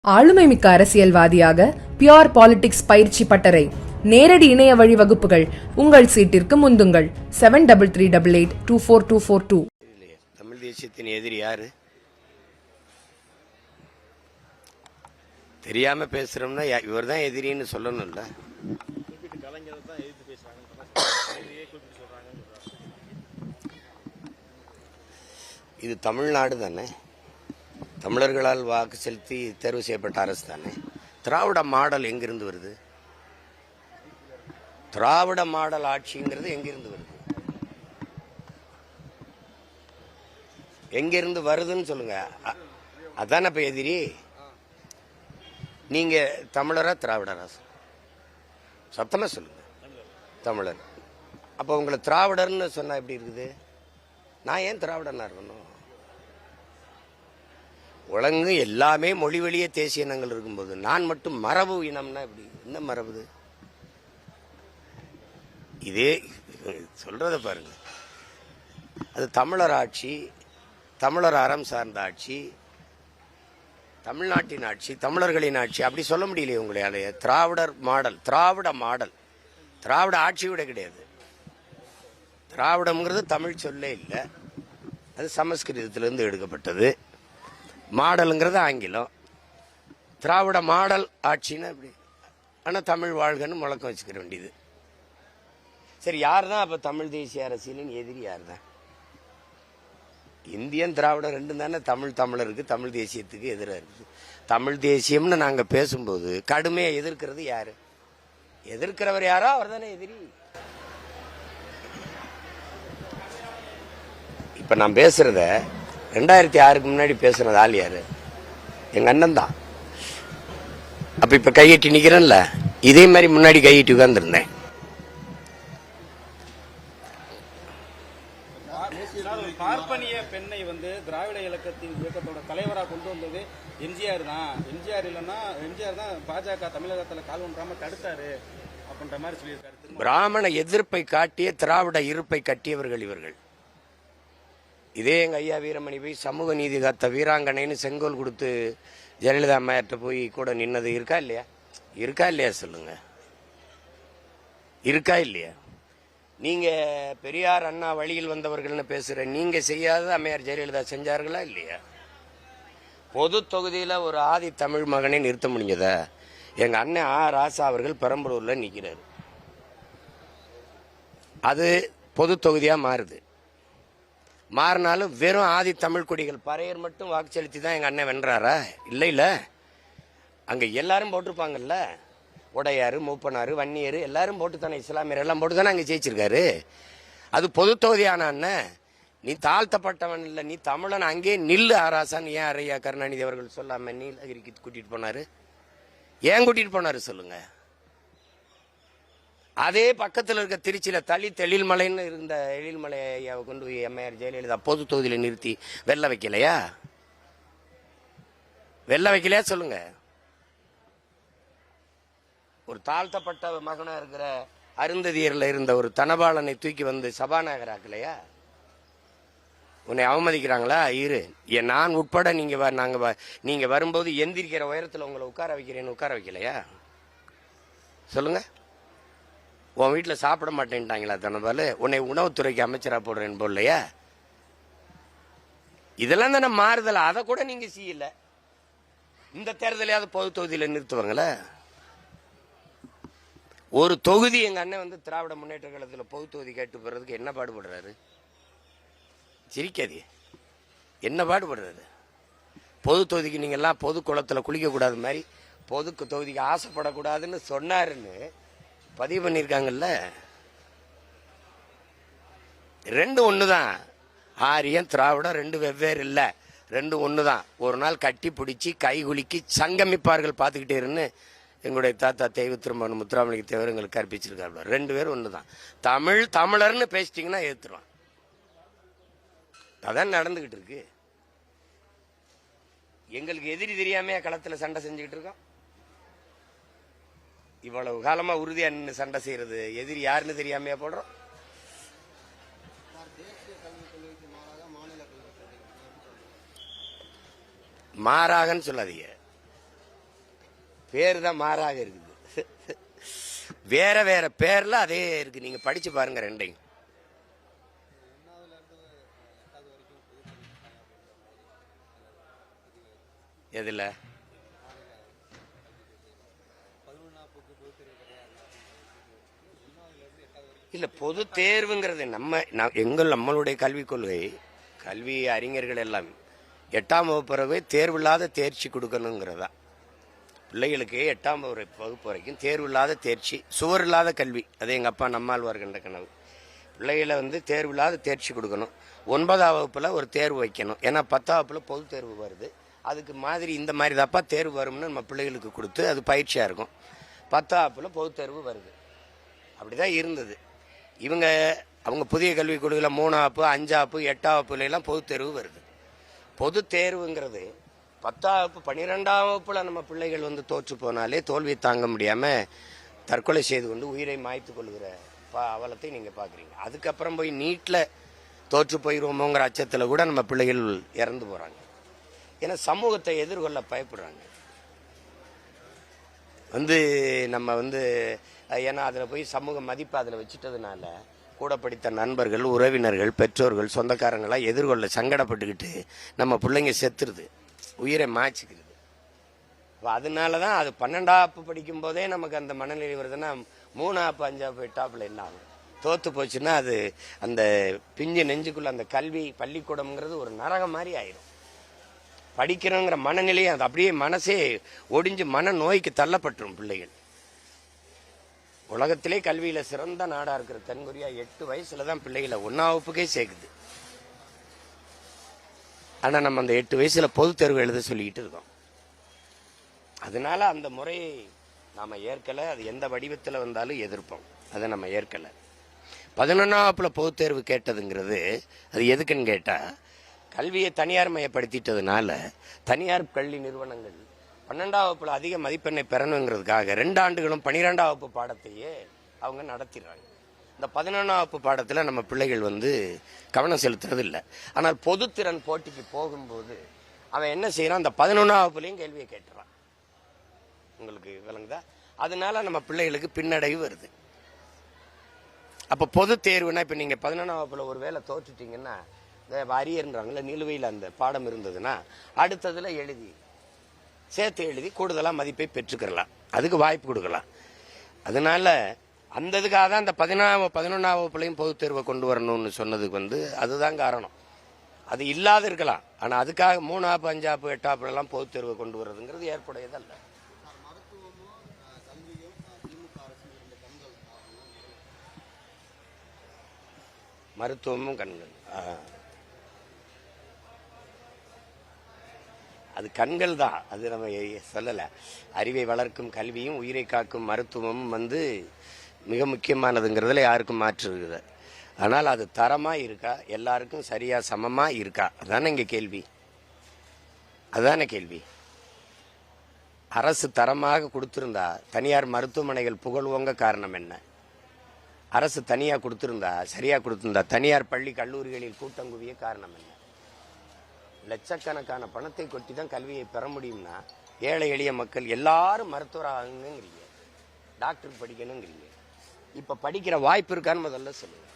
ஆளுமை மிக்க அரசியல்வாதியாக பியோர் பாலிடிக்ஸ் பயிற்சி பட்டறை நேரடி இணைய வழி வகுப்புகள் உங்கள் சீட்டிற்கு முந்துங்கள் 7338824242. தமிழ் தேசியத்தின் எதிரி யாரு? தெரியாம பேசுறோம்னா இவர் தான் எதிரின்னு சொல்லணும்ல. இது தமிழ்நாடு தானே, தமிழர்களால் வாக்கு செலுத்தி தேர்வு செய்யப்பட்ட அரசு தானே. திராவிட மாடல் எங்கிருந்து வருது? திராவிட மாடல் ஆட்சிங்கிறது எங்கிருந்து வருது? எங்கிருந்து வருதுன்னு சொல்லுங்க. அதான இப்ப எதிரி. நீங்க தமிழரா திராவிடரா? சத்தமா சொல்லுங்க. தமிழர். அப்ப உங்களை திராவிடர்னு சொன்னா எப்படி இருக்குது? நான் ஏன் திராவிடனா இருக்கணும்? உலகு எல்லாமே மொழி வழியே தேசிய இனங்கள் இருக்கும்போது நான் மட்டும் மரபு இனம்னா எப்படி? என்ன மரபு? இதே சொல்றத பாருங்க. அது தமிழர் ஆட்சி, தமிழர் அறம் சார்ந்த ஆட்சி, தமிழ்நாட்டின் ஆட்சி, தமிழர்களின் ஆட்சி. அப்படி சொல்ல முடியலையே உங்களால. திராவிடர் மாடல், திராவிட மாடல், திராவிட ஆட்சி விட கிடையாது. திராவிடம்ங்கிறது தமிழ் சொல்லே இல்லை, அது சமஸ்கிருதத்திலிருந்து எடுக்கப்பட்டது. மாடலுங்கிறது ஆங்கிலம். திராவிட மாடல் ஆட்சின்னு அப்படி. ஆனால் தமிழ் வாழ்கன்னு முழக்கம் வச்சுக்கிற வேண்டியது. சரி, யார் தான் அப்போ தமிழ் தேசிய அரசியலின் எதிரி? யார் தான்? இந்தியன் திராவிடம் ரெண்டும் தானே தமிழருக்கு, தமிழ் தேசியத்துக்கு எதிராக இருக்குது. தமிழ் தேசியம்னு நாங்கள் பேசும்போது கடுமையாக எதிர்க்கிறது யாரு? எதிர்க்கிறவர் யாரோ அவர் தானே எதிரி. இப்போ நான் பேசுறத 2006க்கு முன்னாடி பேசுனது ஆள் யாரு? எங்க அண்ணன் தான். அப்ப இப்ப கையெட்டி நிக்கிறேன்ல, இதே மாதிரி முன்னாடி கையெட்டி உட்கார்ந்துருந்தேன். பார்ப்பனிய பெண்ணை திராவிட இயக்கத்தின் இயக்கத்தோட தலைவராக கொண்டு வந்தது எம்ஜிஆர் தான். எம்ஜிஆர் இல்லைன்னா எம்ஜிஆர் தான் பாஜக தமிழகத்தில் கால் ஒன்றாம தடுத்தாரு அப்படின்ற மாதிரி சொல்லியிருக்காரு. பிராமண எதிர்ப்பை காட்டிய திராவிட இருப்பை கட்டியவர்கள் இவர்கள். இதே எங்க ஐயா வீரமணி போய் சமூக நீதி காத்த வீராங்கனைன்னு செங்கோல் கொடுத்து ஜெயலலிதா அம்மையார்ட்ட போய் கூட நின்னது இருக்கா இல்லையா? இருக்கா இல்லையா சொல்லுங்க. இருக்கா இல்லையா? நீங்க பெரியார் அண்ணா வழியில் வந்தவர்கள்னு பேசுற நீங்க செய்யாத அம்மையார் ஜெயலலிதா செஞ்சார்களா இல்லையா? பொது தொகுதியில ஒரு ஆதி தமிழ் மகனை நிறுத்த முடிஞ்சதா? எங்க அண்ணன் ராசா அவர்கள் பெரம்பலூர்ல நிக்கிறாரு. அது பொது தொகுதியா மாறுது. மாறினாலும் வெறும் ஆதி தமிழ் குடிகள் பறையர் மட்டும் வாக்கு செலுத்தி தான் எங்க அண்ணன் வென்றாரா? இல்ல, அங்க எல்லாரும் போட்டிருப்பாங்கல்ல. உடையாரு, மூப்பனாரு, வன்னியர் எல்லாரும் போட்டு தானே, இஸ்லாமியர் எல்லாம் போட்டு தானே அங்க ஜெயிச்சிருக்காரு. அது பொது தொகுதியான அண்ணன். நீ தாழ்த்தப்பட்டவன் இல்ல, நீ தமிழன், அங்கே நில்லு ஆராசான்னு ஏன் ஐயா கருணாநிதி அவர்கள் சொல்லாம நீலகிரிக்கு கூட்டிட்டு போனாரு? ஏன் கூட்டிட்டு போனாரு சொல்லுங்க. அதே பக்கத்தில் இருக்க திருச்சியில எழில்மலைன்னு இருந்த எழில்மலை ஐயாவை கொண்டு போய் அம்மையார் ஜெயலலிதா பொது தொகுதியில நிறுத்தி வெல்ல வைக்கலையா? வெல்ல வைக்கலையா சொல்லுங்க. ஒரு தாழ்த்தப்பட்ட மகனா இருக்கிற அருந்ததியர்ல இருந்த ஒரு தனபாலனை தூக்கி வந்து சபாநாயகர் ஆக்கலையா? உன்னை அவமதிக்கிறாங்களா? நான் உட்பட நீங்க வரும்போது எந்திரிக்கிற உயரத்தில் உங்களை உட்கார வைக்கிறேன்னு உட்கார வைக்கலையா சொல்லுங்க. உன் வீட்டில் சாப்பிட மாட்டேன்ட்டாங்களா தனபால்? உன்னை உணவுத்துறைக்கு அமைச்சராக போடுறேன்னு போடலையா? இதெல்லாம் தானே மாறுதல். அதை கூட நீங்க செய்யல. இந்த தேர்தலையாவது பொது தொகுதியில் நிறுத்துவாங்கள? ஒரு தொகுதி எங்க அண்ணன் திராவிட முன்னேற்ற கழகத்தில் பொது தொகுதி கேட்டு போறதுக்கு என்ன பாடுபடுறாரு? சிரிக்காதே. என்ன பாடுபடுறாரு? பொது தொகுதிக்கு நீங்க எல்லாம் பொது குளத்துல குளிக்க கூடாது மாதிரி பொது தொகுதிக்கு ஆசைப்படக்கூடாதுன்னு சொன்னாருன்னு பதிவு பண்ணிருக்காங்கல்ல. ரெண்டு ஒண்ணுதான். ஆரியம் திராவிடம் ரெண்டு வெவ்வேறு இல்ல, ரெண்டு ஒண்ணுதான். ஒரு நாள் கட்டி பிடிச்சி கை குலுக்கி சங்கமிப்பார்கள் பார்த்துக்கிட்டே இருந்து எங்களுடைய தாத்தா தெய்வ திருமணம் முத்துராமலிங்க தேவர் எங்களுக்கு கற்பிச்சிருக்காரு. ரெண்டு பேரும் ஒண்ணுதான். தமிழர்னு பேசிட்டீங்கன்னா ஏத்துருவான். அதான் நடந்துகிட்டு இருக்கு. எங்களுக்கு எதிரி தெரியாம களத்துல சண்டை செஞ்சுக்கிட்டு இருக்கோம். இவ்வளவு காலமா உறுதியா நின்று சண்டை செய்யறது எதிரி யாருன்னு தெரியாமையா போடுறோம். மாறாகன்னு சொல்லாதீங்க. பேர் தான் மாறாக இருக்குது. வேற வேற பேர்ல அதே இருக்கு. நீங்க படிச்சு பாருங்க ரெண்டையும். எதுல இல்ல பொது தேர்வுங்கிறது நம்மளுடைய கல்விக் கொள்கை, கல்வி அறிஞர்கள் எல்லாம் 8ஆம் வகுப்பு தேர்வில்லாத தேர்ச்சி கொடுக்கணுங்கிறதா. பிள்ளைகளுக்கு 8ஆம் வகுப்பு வரைக்கும் தேர்வில்லாத தேர்ச்சி, சுவர் இல்லாத கல்வி. அது எங்கள் அப்பா நம்மாழ்வார் கண்ட கனவு. பிள்ளைகளை தேர்வில்லாத தேர்ச்சி கொடுக்கணும். 9ஆம் வகுப்பில் ஒரு தேர்வு வைக்கணும். ஏன்னா 10ஆம் வகுப்பில் பொது தேர்வு வருது. அதுக்கு மாதிரி இந்த மாதிரி தாப்பா தேர்வு வரும்னு நம்ம பிள்ளைகளுக்கு கொடுத்து அது பயிற்சியாக இருக்கும். 10ஆம் வகுப்பில் பொது தேர்வு வருது. அப்படிதான் இருந்தது. அவங்க புதிய கல்விக் கொள்கையில் 3ஆம் வகுப்பு, 5ஆம் வகுப்பு, 8ஆம் வகுப்புலாம் பொது தேர்வு வருது. பொது தேர்வுங்கிறது 10ஆம் வகுப்பு 12ஆம் வகுப்புல நம்ம பிள்ளைகள் தோற்று போனாலே தோல்வியை தாங்க முடியாம தற்கொலை செய்து கொண்டு உயிரை மாய்த்து கொள்கிற அவலத்தை நீங்க பாக்குறீங்க. அதுக்கப்புறம் போய் நீட்ல தோற்று போயிருவோமோங்கிற அச்சத்துல கூட நம்ம பிள்ளைகள் இறந்து போறாங்க. ஏன்னா சமூகத்தை எதிர்கொள்ள பயப்படுறாங்க. நம்ம ஏன்னா அதுல போய் சமூக மதிப்பு அதுல வச்சுட்டதுனால கூட படித்த நண்பர்கள், உறவினர்கள், பெற்றோர்கள், சொந்தக்காரங்களாம் எதிர்கொள்ள சங்கடப்பட்டுக்கிட்டு நம்ம பிள்ளைங்க செத்துருது, உயிரை மாய்ச்சிக்கிறது. அதனாலதான் அது 12ஆம் வகுப்பு படிக்கும் போதே நமக்கு அந்த மனநிலை வருதுன்னா 3ஆம் வகுப்பு, 5ஆம் வகுப்பு, 8ஆம் வகுப்புல என்ன ஆகும்? தோத்து போச்சுன்னா அது அந்த பிஞ்சு நெஞ்சுக்குள்ள அந்த கல்வி பள்ளிக்கூடம்ங்கிறது ஒரு நரகம் மாதிரி ஆயிரும். படிக்கிறோங்கிற மனநிலையை அது அப்படியே மனசே ஒடிஞ்சு மன நோய்க்கு தள்ளப்பட்டுரும் பிள்ளைகள். உலகத்திலே கல்வியில சிறந்த நாடா இருக்கிற தென்கொரியா 8 வயசுலதான் பிள்ளைகளை 1ஆம் வகுப்புக்கே சேர்க்குது. ஆனா நம்ம அந்த 8 வயசுல பொது தேர்வு எழுத சொல்லிக்கிட்டு இருக்கோம். அதனால அந்த முறையை நாம ஏற்கல. அது எந்த வடிவத்தில் வந்தாலும் எதிர்ப்போம். அதை நம்ம ஏற்கல. 11ஆம் வகுப்புல பொது தேர்வு கேட்டதுங்கிறது அது எதுக்குன்னு கேட்டா, கல்வியை தனியார் மயப்படுத்திட்டதுனால தனியார் கல்வி நிறுவனங்கள் 12ஆம் வகுப்புல அதிக மதிப்பெண்ணை பெறணுங்கிறதுக்காக 2 ஆண்டுகளும் 12ஆம் வகுப்பு பாடத்தையே அவங்க நடத்திடுறாங்க. இந்த 11ஆம் வகுப்பு பாடத்தில் நம்ம பிள்ளைகள் கவனம் செலுத்துறது இல்லை. ஆனால் பொதுத்திறன் போட்டிக்கு போகும்போது அவன் என்ன செய்யறான், அந்த 11ஆம் வகுப்புலையும் கேள்வியை கேட்டுறான். உங்களுக்கு விளங்குதா? அதனால நம்ம பிள்ளைகளுக்கு பின்னடைவு வருது. அப்ப பொது தேர்வுனா இப்ப நீங்க 11ஆம் வகுப்புல ஒரு வேளை தோற்றுட்டீங்கன்னா அரியர்ன்றாங்கல்ல, நிலுவையில் அந்த பாடம் இருந்ததுன்னா அடுத்ததுல சேர்த்து எழுதி கூடுதலா மதிப்பை பெற்றுக்கலாம். அதுக்கு வாய்ப்பு கொடுக்கலாம். அதனால அந்த இதுக்காக தான் அந்த 11ஆம் வகுப்புலையும் பொது தேர்வை கொண்டு வரணும்னு சொன்னதுக்கு அதுதான் காரணம். அது இல்லாத இருக்கலாம். ஆனா அதுக்காக 3ஆம் வகுப்பு, 5ஆம் வகுப்பு, 8ஆம் வகுப்புல எல்லாம் பொது தேர்வை கொண்டு வர்றதுங்கிறது ஏற்புடையதல்ல. மருத்துவமும் கண்கள், அது கண்கள் தான். அது நம்ம சொல்லல. அறிவை வளர்க்கும் கல்வியும் உயிரை காக்கும் மருத்துவமும் மிக முக்கியமானதுங்கிறதுல யாருக்கும் மாற்று இருக்குது. ஆனால் அது தரமா இருக்கா, எல்லாருக்கும் சரியா சமமா இருக்கா? அதானே இங்க கேள்வி. அதானே கேள்வி. அரசு தரமாக கொடுத்திருந்தா தனியார் மருத்துவமனைகள் புகழ்வோங்க காரணம் என்ன? அரசு தனியா கொடுத்திருந்தா, சரியா கொடுத்திருந்தா தனியார் பள்ளி கல்லூரிகளில் கூட்டம் குவிய காரணம் என்ன? லட்சக்கணக்கான பணத்தை கொட்டி தான் கல்வியை பெற முடியும்னா ஏழை எளிய மக்கள் எல்லாரும் மருத்துவர் ஆகணுங்கிறீங்க, டாக்டர் படிக்கணுங்கிறீங்க. இப்ப படிக்கிற வாய்ப்பு இருக்கான்னு முதல்ல சொல்லுங்க.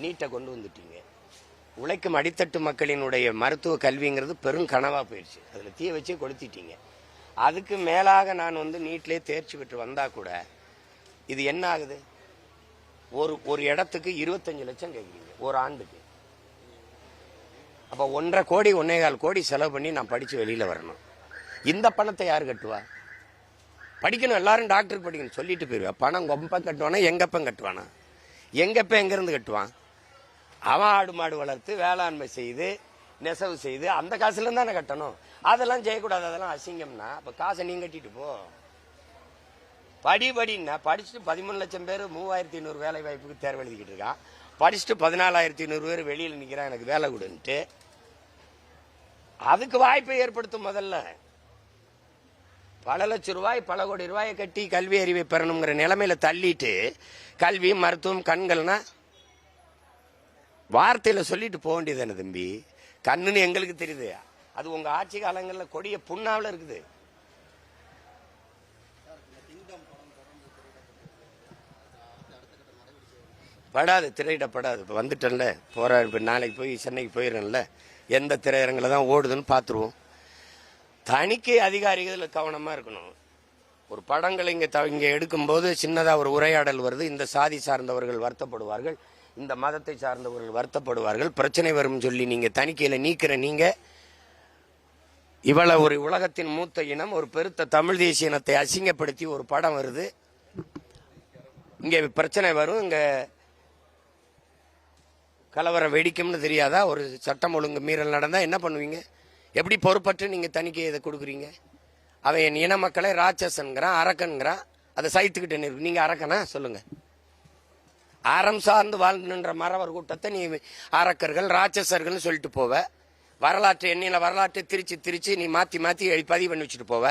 நீட்டை கொண்டு வந்துட்டீங்க. உழைக்கும் அடித்தட்டு மக்களினுடைய மருத்துவ கல்விங்கிறது பெரும் கனவா போயிடுச்சு. அதுல தீய வச்சே கொளுத்திட்டீங்க. அதுக்கு மேலாக நான் நீட்லயே தேர்ச்சி பெற்று வந்தா கூட இது என்ன ஆகுது? ஒரு இடத்துக்கு 25 லட்சம் கேட்குறீங்க ஒரு ஆண்டுக்கு. அப்ப 1.5 கோடி 1.25 கோடி செலவு பண்ணி நான் படிச்சு வெளியில வரணும். இந்த பணத்தை யாரு கட்டுவா? படிக்கணும், எல்லாரும் டாக்டர் படிக்கணும் சொல்லிட்டு போயிருவா. பணம் கொம்பம் கட்டுவானா, எங்கப்பம் கட்டுவானா? எங்கப்ப எங்க இருந்து கட்டுவான்? அவன் ஆடு மாடு வளர்த்து வேளாண்மை செய்து நெசவு செய்து அந்த காசுல தானே கட்டணும். அதெல்லாம் செய்யக்கூடாது, அதெல்லாம் அசிங்கம்னா. அப்ப காசை நீங்க கட்டிட்டு போ. படின்னா படிச்சுட்டு 13 லட்சம் பேர் 3500 வேலை வாய்ப்புக்கு தேர்வு எழுதிக்கிட்டு இருக்கான். படிச்சுட்டு 14,500 பேர் வெளியில் நிற்கிறான் எனக்கு வேலை கொடுன்ட்டு. அதுக்கு வாய்ப்பை ஏற்படுத்தும். முதல்ல பல லட்சம் ரூபாய், பல கோடி ரூபாயை கட்டி கல்வி அறிவை பெறணுங்கிற நிலைமையில தள்ளிட்டு கல்வி மருத்துவம் கண்கள்னா வார்த்தையில சொல்லிட்டு போக வேண்டியது தம்பி. கண்ணுன்னு எங்களுக்கு தெரியுது. அது உங்க ஆட்சி காலங்களில் கொடிய புண்ணாவில் இருக்குது. படாது, திரையிடப்படாது. இப்போ வந்துட்டேன்ல, இப்போ நாளைக்கு போய் சென்னைக்கு போயிடுறேன்ல, எந்த திரையரங்கில் தான் ஓடுதுன்னு பார்த்துருவோம். தணிக்கை அதிகாரிகள் கவனமாக இருக்கணும். ஒரு படங்கள் இங்கே எடுக்கும்போது சின்னதாக ஒரு உரையாடல் வருது, இந்த சாதி சார்ந்தவர்கள் வருத்தப்படுவார்கள், இந்த மதத்தை சார்ந்தவர்கள் வருத்தப்படுவார்கள், பிரச்சனை வரும் சொல்லி நீங்கள் தணிக்கையில் நீக்கிற நீங்கள் இவ்வளவு ஒரு உலகத்தின் மூத்த இனம், ஒரு பெருத்த தமிழ் தேசிய இனத்தை அசிங்கப்படுத்தி ஒரு படம் வருது, இங்கே பிரச்சனை வரும், இங்கே கலவரம் வெடிக்கும்னு தெரியாதா? ஒரு சட்டம் ஒழுங்கு மீறல் நடந்தால் என்ன பண்ணுவீங்க? எப்படி பொறுப்பற்று நீங்கள் தணிக்கை இதை கொடுக்குறீங்க? அவன் என் இன மக்களை ராட்சசன்கிறான், அரக்கன்கிறான், அதை சைத்துக்கிட்டு நிற்கு. நீங்கள் அரக்கனா சொல்லுங்க? அறம் சார்ந்து வாழ்ந்துன்ற மறவர் கூட்டத்தை நீ அரக்கர்கள் ராட்சசர்கள்னு சொல்லிட்டு போவ. வரலாற்று எண்ணில வரலாற்றை திரிச்சு நீ மாற்றி பதிவு பண்ணி வச்சுட்டு போவ.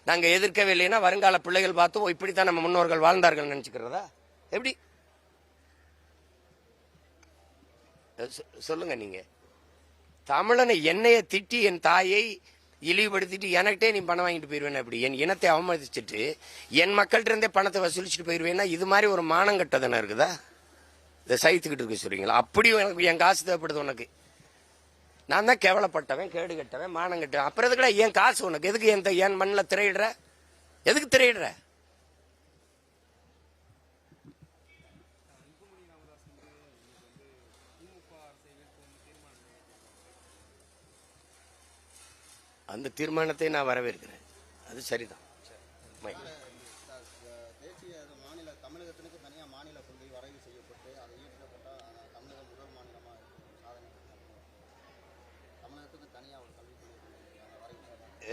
நாங்கள் எதிர்க்கவே இல்லைன்னா வருங்கால பிள்ளைகள் பார்த்து இப்படித்தான் நம்ம முன்னோர்கள் வாழ்ந்தார்கள் நினச்சிக்கிறதா? எப்படி சொல்லுங்க? நீங்க தமிழனை என்னைய திட்டி என் தாயை இழிவுபடுத்திட்டு எனக்கிட்டே நீ பணம் வாங்கிட்டு போயிருவேன். அப்படி என் இனத்தை அவமதிச்சுட்டு என் மக்கள்கிட்ட இருந்தே பணத்தை வசூலிச்சுட்டு போயிருவேன்னா இது மாதிரி ஒரு மானம் கட்டதானே இருக்குதா? இதை சைத்துக்கிட்டு இருக்க சொல்றீங்களா? அப்படி எனக்கு என் காசு தேவைப்படுது உனக்கு. நான் தான் கேவலப்பட்டவன், கேடு கட்டவன், மானம் கட்டவன். அப்புறம் எதுக்குடா என் காசு உனக்கு? எதுக்கு என் மண்ணில் திரையிடுற? எதுக்கு திரையிடுற? அந்த தீர்மானத்தை நான் வரவேற்கிறேன். அது சரிதான்.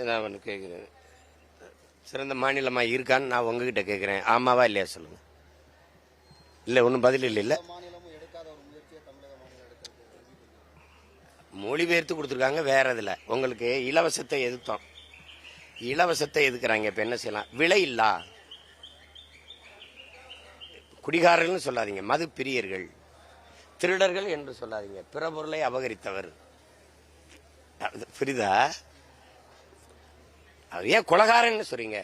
நான் ஒன்று கேட்குறேன், சிறந்த மாநிலமாக இருக்கான்னு நான் உங்ககிட்ட கேட்குறேன், ஆமாவா இல்லையா சொல்லுங்க. இல்லை ஒன்றும் பதில் இல்லை. மொழிபெயர்த்து கொடுத்துருக்காங்க வேற இதில். உங்களுக்கு இலவசத்தை எதிர்த்தோம், இலவசத்தை எதுக்குறாங்க. இப்போ என்ன செய்யலாம்? விலை இல்லா குடிகாரர்கள்னு சொல்லாதீங்க, மது பிரியர்கள், திருடர்கள் என்று சொல்லாதீங்க, பிற பொருளை அபகரித்தவர். புரியுதா? அது ஏன் கொலகாரன்னு சொல்றீங்க?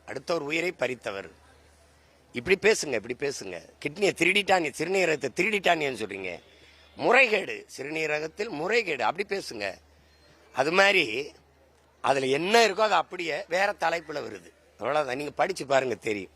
அடுத்த ஒரு உயிரை பறித்தவர். இப்படி பேசுங்க, இப்படி பேசுங்க. கிட்னியை திருடிட்டான், சிறுநீரகத்தை திருடிட்டான்னு சொல்றீங்க. முறைகேடு, சிறுநீரகத்தில் முறைகேடு, அப்படி பேசுங்க. அது மாதிரி அதில் என்ன இருக்கோ அது அப்படியே வேற தலைப்பில் வருது. அவ்வளோதான். நீங்கள் படித்து பாருங்க, தெரியும்.